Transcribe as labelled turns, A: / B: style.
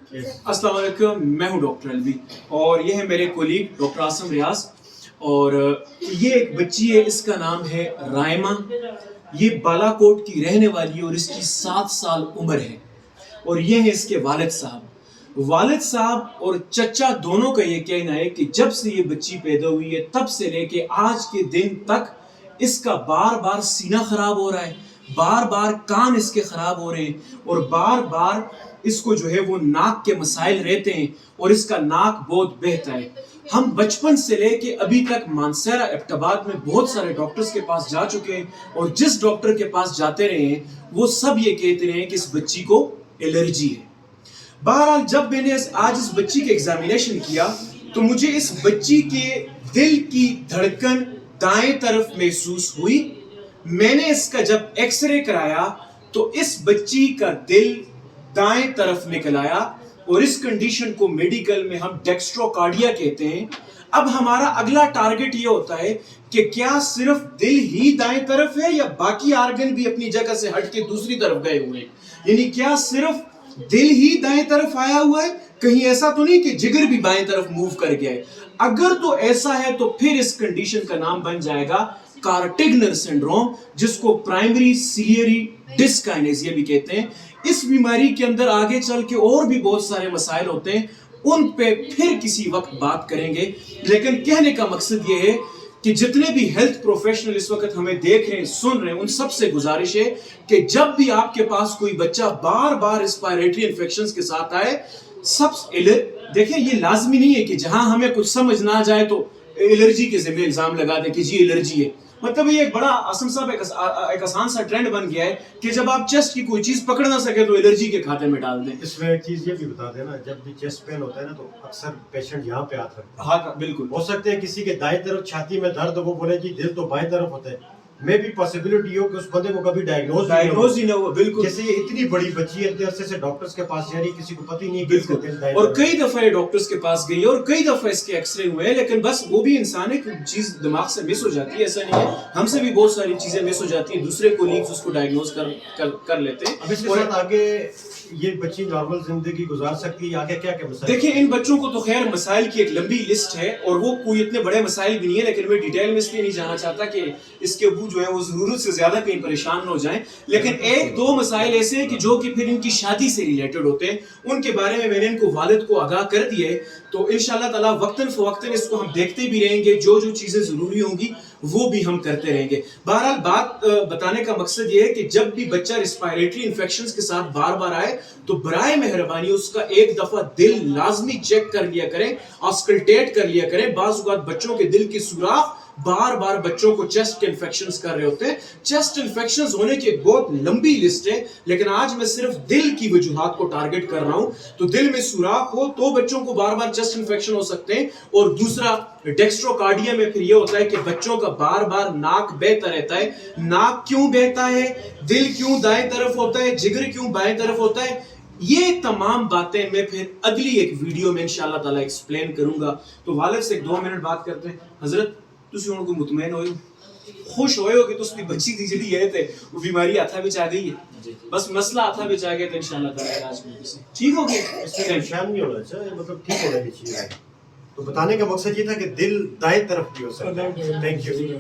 A: अस्सलाम वालेकुम, मैं हूं डॉक्टर अलवी और ये है मेरे कोलीग डॉक्टर आसम रियाज। और ये एक बच्ची है, इसका नाम है रायमा। ये बालाकोट की रहने वाली है और इसकी 7 साल उम्र है। और ये है इसके वालिद साहब और चचा दोनों का ये कहना है कि जब से ये बच्ची पैदा हुई है तब से लेके आज के दिन तक इसका बार बार सीना खराब हो रहा है, बार बार कान इसके खराब हो रहे हैं और बार बार इसको जो है वो नाक के मसाइल रहते हैं और इसका नाक बहुत बहता है। हम बचपन से लेके अभी तक मानसरा एबटाबाद में बहुत सारे डॉक्टर्स के पास जा चुके हैं और जिस डॉक्टर के पास जाते रहे हैं वो सब ये कहते रहे हैं कि इस बच्ची को एलर्जी है। बहरहाल जब मैंने आज इस बच्ची का एग्जामिनेशन किया तो मुझे इस बच्ची के दिल की धड़कन दाएं तरफ महसूस हुई। मैंने इसका जब एक्सरे कराया तो इस बच्ची का दिल दाएं तरफ निकल आया और इस कंडीशन को मेडिकल में हम डेक्स्ट्रोकार्डिया कहते हैं। अब हमारा अगला टारगेट ये होता है कि क्या सिर्फ दिल ही दाएं तरफ है या बाकी आर्गन भी अपनी जगह से हट के दूसरी तरफ गए हुए हैं, यानी क्या सिर्फ दिल ही दाएं तरफ आया हुआ है, कहीं ऐसा तो नहीं कि जिगर भी बाएं तरफ मूव कर गया है। अगर तो ऐसा है तो फिर इस कंडीशन का नाम बन जाएगा कार्टिगनर सिंड्रोम, जिसको प्राइमरी सिलियरी डिस्काइनेसिया भी कहते हैं। इस बीमारी के अंदर आगे चल के और भी बहुत सारे मसाइल होते हैं, उन पे फिर किसी वक्त बात करेंगे। लेकिन कहने का मकसद ये है कि जितने भी हेल्थ प्रोफेशनल इस वक्त हमें देख रहे हैं, सुन रहे हैं, उन सबसे गुजारिश है कि जब भी आपके पास कोई बच्चा बार बार रेस्पिरेटरी इन्फेक्शंस के साथ आए, देखिए ये लाजमी नहीं है कि जहां हमें कुछ समझ ना जाए तो एलर्जी के ज़िम्मे इल्जाम लगा दें कि जी एलर्जी है। मतलब ये एक बड़ा आसम साहब एक आसान सा ट्रेंड बन गया है कि जब आप चेस्ट की कोई चीज पकड़ ना सके तो एलर्जी के खाते में डाल दें।
B: इसमें एक चीज ये भी बता देना, जब भी चेस्ट पेन होता है ना तो अक्सर पेशेंट यहाँ पे आता है।
A: हाँ बिल्कुल,
B: हो सकते हैं किसी के दाएं तरफ छाती में दर्द, वो बोले जी दिल तो बाएं तरफ होता है। मे भी पॉसिबिलिटी हो कि उस बंदे को कभी डायग्नोज
A: ही ना हो। बिल्कुल,
B: जैसे ये इतनी बड़ी बच्ची है, इतने अरसे से डॉक्टर्स के पास जा रही, किसी को पता ही नहीं।
A: बिल्कुल, और कई दफा ये डॉक्टर्स के पास गई और कई दफा इसके एक्सरे हुए हैं, लेकिन बस वो भी इंसान है, कुछ चीज दिमाग से मिस हो जाती है। ऐसा नहीं है, हमसे भी बहुत सारी चीजें मिस हो जाती हैं, दूसरे कोलीग्स उसको डायग्नोज कर लेते हैं।
B: अब इसके साथ आगे ये बच्ची नॉर्मल जिंदगी गुजार सकती है, आगे क्या क्या मसाइल?
A: देखिए इन बच्चों को तो खैर मसाइल की एक लंबी लिस्ट है और वो कोई इतने बड़े मसाइल भी नहीं है, लेकिन मैं डिटेल में इसलिए नहीं जाना चाहता कि इसके अबू जो है वो जरूरत से ज्यादा कहीं परेशान न हो जाएं। लेकिन एक दो मसाइल ऐसे हैं कि जो कि फिर इनकी शादी से रिलेटेड होते हैं, उनके बारे में मैंने इनको वालिद को आगाह कर दिया है। तो इंशाल्लाह ताला वक्तन फवक्तन इसको हम देखते भी रहेंगे, जो जो चीजें जरूरी होंगी वो भी हम करते रहेंगे। बहरहाल बात बताने का मकसद ये है कि जब भी बच्चा रिस्पिरेटरी इन्फेक्शंस के साथ बार बार आए तो बराए मेहरबानी उसका एक दफा दिल लाजमी चेक कर लिया करें, ऑस्कल्टेट कर लिया करें। बाज़ औक़ात बच्चों के दिल की सुराख बार बार बच्चों को चेस्ट के इन्फेक्शंस कर रहे होते हैं। चेस्ट इन्फेक्शंस होने की एक बहुत लंबी लिस्ट है, लेकिन आज मैं सिर्फ दिल की वजूहात को टारगेट कर रहा हूं। तो दिल में सुराख हो तो बच्चों को बार बार चेस्ट इन्फेक्शन हो सकते हैं। और दूसरा डेक्स्ट्रोकार्डिया में फिर ये होता है कि बच्चों का बार बार नाक बहता रहता है। नाक क्यों बहता है, दिल क्यों दाएं तरफ होता है, जिगर क्यों बाएं तरफ होता है, ये तमाम बातें मैं फिर अगली एक वीडियो में इंशाल्लाह ताला एक्सप्लेन करूंगा। तो वालिद से 2 मिनट बात करते हैं। हजरत तुसी उनको मुतमईन होयो, खुश होयो कि तुसी बच्ची दी जड़ी है ते वो बीमारी हाथा विच आ गई है, बस मसला हाथा विच आ गया तो इंशाल्लाह ताला इलाज में ठीक हो गया।
B: इसमें परेशान नहीं होना चाहिए, मतलब ठीक होना चाहिए। तो बताने का मकसद ये था कि दिल दाएं तरफ भी हो सकता है। Thank you.